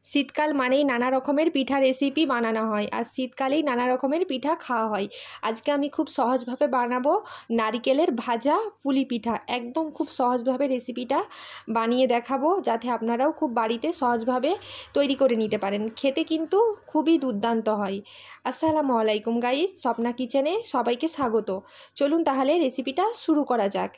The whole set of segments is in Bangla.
শীতকাল মানেই নানা রকমের পিঠা রেসিপি বানানো হয় আর শীতকালেই নানা রকমের পিঠা খাওয়া হয়। আজকে আমি খুব সহজভাবে বানাবো নারিকেলের ভাজা পুলি পিঠা। একদম খুব সহজভাবে রেসিপিটা বানিয়ে দেখাবো, যাতে আপনারাও খুব বাড়িতে সহজভাবে তৈরি করে নিতে পারেন। খেতে কিন্তু খুবই দুর্দান্ত হয়। আসসালামু আলাইকুম গাইস, স্বপ্না কিচেনে সবাইকে স্বাগত। চলুন তাহলে রেসিপিটা শুরু করা যাক।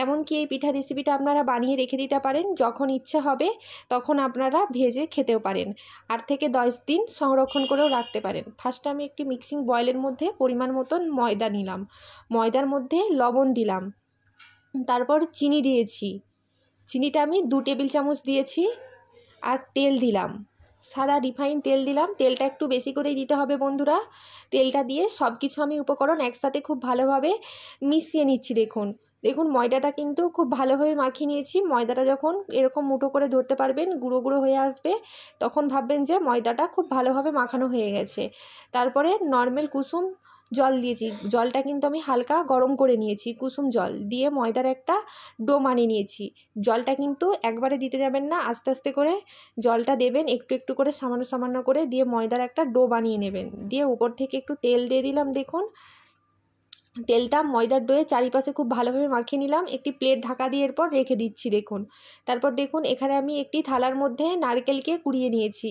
এমনকি এই পিঠা রেসিপিটা আপনারা বানিয়ে রেখে দিতে পারেন, যখন ইচ্ছে হবে তখন আপনারা ভেজে খেতেও পারেন। 8 থেকে 10 দিন সংরক্ষণ করেও রাখতে পারেন। ফার্স্টে আমি একটি মিক্সিং বয়েলের মধ্যে পরিমাণ মতন ময়দা নিলাম, ময়দার মধ্যে লবণ দিলাম, তারপর চিনি দিয়েছি, চিনিটা আমি 2 টেবিল চামচ দিয়েছি, আর তেল দিলাম, সাদা রিফাইন তেল দিলাম। তেলটা একটু বেশি করেই দিতে হবে বন্ধুরা। তেলটা দিয়ে সব কিছু আমি উপকরণ একসাথে খুব ভালোভাবে মিশিয়ে নিচ্ছি। দেখুন ময়দাটা কিন্তু খুব ভালোভাবে মাখিয়ে নিয়েছি। ময়দাটা যখন এরকম মুঠো করে ধরতে পারবেন, গুঁড়ো গুঁড়ো হয়ে আসবে, তখন ভাববেন যে ময়দাটা খুব ভালোভাবে মাখানো হয়ে গেছে। তারপরে নর্মাল কুসুম জল দিয়েছি। জলটা কিন্তু আমি হালকা গরম করে নিয়েছি, কুসুম জল দিয়ে ময়দার একটা ডো বানিয়ে নিয়েছি। জলটা কিন্তু একবারে দিতে যাবেন না, আস্তে আস্তে করে জলটা দেবেন, একটু একটু করে সামান্য সামান্য করে দিয়ে ময়দার একটা ডো বানিয়ে নেবেন। দিয়ে উপর থেকে একটু তেল দিয়ে দিলাম। দেখুন তেলটা ময়দার ডোয়ে চারিপাশে খুব ভালোভাবে মাখিয়ে নিলাম। একটি প্লেট ঢাকা দিয়ে এরপর রেখে দিচ্ছি। তারপর দেখুন এখানে আমি একটি থালার মধ্যে নারকেলকে কুড়িয়ে নিয়েছি।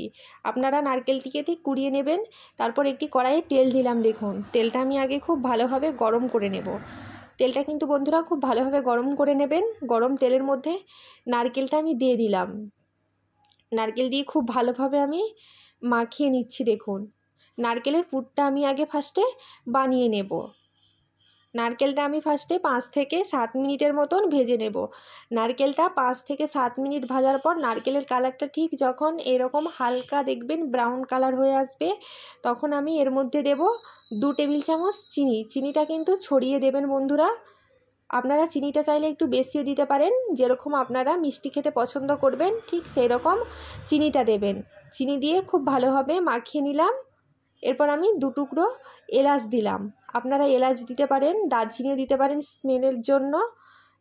আপনারা নারকেলটিকে ঠিক কুড়িয়ে নেবেন। তারপর একটি কড়াইয়ে তেল দিলাম। দেখুন তেলটা আমি আগে খুব ভালোভাবে গরম করে নেব। তেলটা কিন্তু বন্ধুরা খুব ভালোভাবে গরম করে নেবেন। গরম তেলের মধ্যে নারকেলটা আমি দিয়ে দিলাম। নারকেল দিয়ে খুব ভালোভাবে আমি মাখিয়ে নিচ্ছি। দেখুন নারকেলের পুরটা আমি আগে ফার্স্টে বানিয়ে নেব। নারকেলটা আমি ফার্স্টে 5 থেকে 7 মিনিটের মতন ভেজে নেব। নারকেলটা 5 থেকে 7 মিনিট ভাজার পর নারকেলের কালারটা ঠিক যখন এরকম হালকা দেখবেন ব্রাউন কালার হয়ে আসবে, তখন আমি এর মধ্যে দেব 2 টেবিল চামচ চিনি। চিনিটা কিন্তু ছড়িয়ে দেবেন বন্ধুরা। আপনারা চিনিটা চাইলে একটু বেশিও দিতে পারেন, যেরকম আপনারা মিষ্টি খেতে পছন্দ করবেন ঠিক সেই রকম চিনিটা দেবেন। চিনি দিয়ে খুব ভালোভাবে মাখিয়ে নিলাম। এরপর আমি 2 টুকরো এলাচ দিলাম। আপনারা এলাচ দিতে পারেন, দারচিনিও দিতে পারেন স্মেলের জন্য।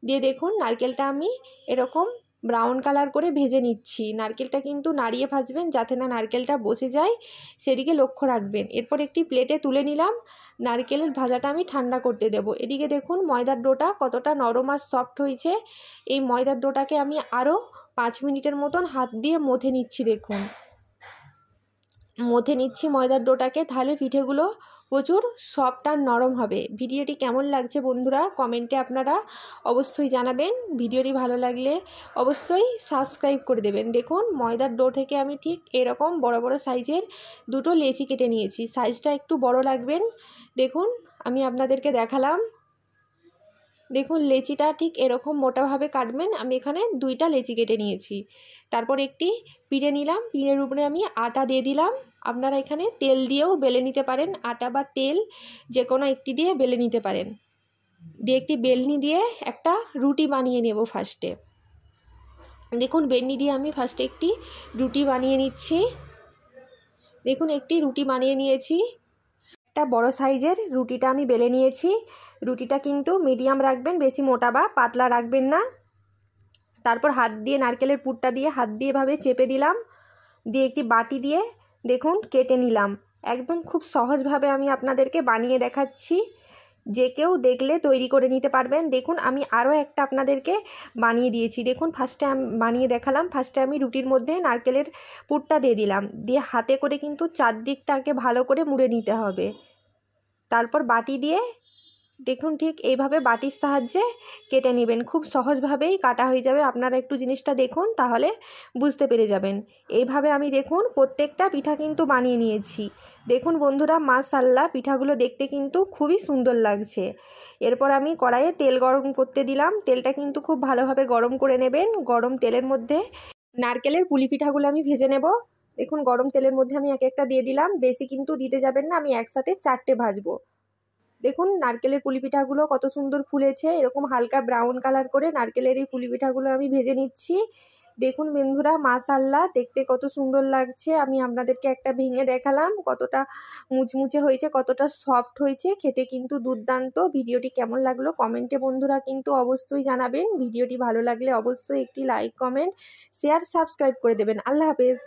দিয়ে দেখুন নারকেলটা আমি এরকম ব্রাউন কালার করে ভেজে নিচ্ছি। নারকেলটা কিন্তু নাড়িয়ে ভাজবেন, যাতে না নারকেলটা বসে যায়, সেদিকে লক্ষ্য রাখবেন। এরপর একটি প্লেটে তুলে নিলাম। নারকেলের ভাজাটা আমি ঠান্ডা করতে দেব। এদিকে দেখুন ময়দার ডোটা কতটা নরম আর সফট হয়েছে। এই ময়দার ডোটাকে আমি আরও 5 মিনিটের মতন হাত দিয়ে মথে নিচ্ছি। দেখুন মথে নিচ্ছি ময়দার ডোটাকে, তাহলে পিঠেগুলো প্রচুর সফট আর নরম হবে। ভিডিওটি কেমন লাগছে বন্ধুরা কমেন্টে আপনারা অবশ্যই জানাবেন। ভিডিওটি ভালো লাগলে অবশ্যই সাবস্ক্রাইব করে দেবেন। দেখুন ময়দার ডো থেকে আমি ঠিক এরকম বড় বড় সাইজের 2টো লেচি কেটে নিয়েছি। সাইজটা একটু বড় লাগবেন। দেখুন আমি আপনাদেরকে দেখালাম। দেখুন লেচিটা ঠিক এরকম মোটাভাবে কাটবেন। আমি এখানে 2টা লেচি কেটে নিয়েছি। তারপর একটি পিঁড়ে নিলাম। পিঁড়ের উপরে আমি আটা দিয়ে দিলাম। আপনারা এখানে তেল দিয়েও বেলে নিতে পারেন, আটা বা তেল যে কোনো একটি দিয়ে বেলে নিতে পারেন। দিয়ে একটি বেলনি দিয়ে একটা রুটি বানিয়ে নেব ফার্স্টে। দেখুন বেলনি দিয়ে আমি ফার্স্টে একটি রুটি বানিয়ে নিচ্ছি। দেখুন একটি রুটি বানিয়ে নিয়েছি। একটা বড় সাইজের রুটিটা আমি বেলে নিয়েছি। রুটিটা কিন্তু মিডিয়াম রাখবেন, বেশি মোটা বা পাতলা রাখবেন না। তারপর হাত দিয়ে নারকেলের পুরটা দিয়ে হাত দিয়ে এভাবে চেপে দিলাম। দিয়ে একটি বাটি দিয়ে দেখুন কেটে নিলাম। একদম খুব সহজভাবে আমি আপনাদেরকে বানিয়ে দেখাচ্ছি, যে কেউ দেখলে তৈরি করে নিতে পারবেন। দেখুন আমি আরও একটা আপনাদেরকে বানিয়ে দিয়েছি। দেখুন ফার্স্টে আমি বানিয়ে দেখালাম। ফার্স্টে আমি রুটির মধ্যে নারকেলের পুরটা দিয়ে দিলাম, দিয়ে হাতে করে কিন্তু চারদিকটাকে ভালো করে মুড়ে নিতে হবে। তারপর বাটি দিয়ে দেখুন ঠিক এইভাবে বাটির সাহায্যে কেটে নেবেন। খুব সহজভাবেই কাটা হয়ে যাবে। আপনারা একটু জিনিসটা দেখুন, তাহলে বুঝতে পেরে যাবেন। এইভাবে আমি দেখুন প্রত্যেকটা পিঠা কিন্তু বানিয়ে নিয়েছি। দেখুন বন্ধুরা মাশাআল্লাহ পিঠাগুলো দেখতে কিন্তু খুবই সুন্দর লাগছে। এরপর আমি কড়াইয়ে তেল গরম করতে দিলাম। তেলটা কিন্তু খুব ভালোভাবে গরম করে নেবেন। গরম তেলের মধ্যে নারকেলের পুলি পিঠাগুলো আমি ভেজে নেব। দেখুন গরম তেলের মধ্যে আমি এক একটা দিয়ে দিলাম, বেশি কিন্তু দিতে যাবেন না, আমি একসাথে 4টে ভাজবো। দেখুন নারকেলের পুলি পিঠাগুলো কত সুন্দর ফুলেছে। এরকম হালকা ব্রাউন কালার করে নারকেলের এই পুলি পিঠাগুলো আমি ভেজে নিচ্ছি। দেখুন বন্ধুরা মাশাআল্লাহ দেখতে কত সুন্দর লাগছে। আমি আপনাদেরকে একটা ভেঙে দেখালাম, কতটা মুচমুচে হয়েছে, কতটা সফট হয়েছে। খেতে কিন্তু দুর্দান্ত। ভিডিওটি কেমন লাগলো কমেন্টে বন্ধুরা কিন্তু অবশ্যই জানাবেন। ভিডিওটি ভালো লাগলে অবশ্যই একটি লাইক, কমেন্ট, শেয়ার, সাবস্ক্রাইব করে দেবেন। আল্লাহ হাফেজ।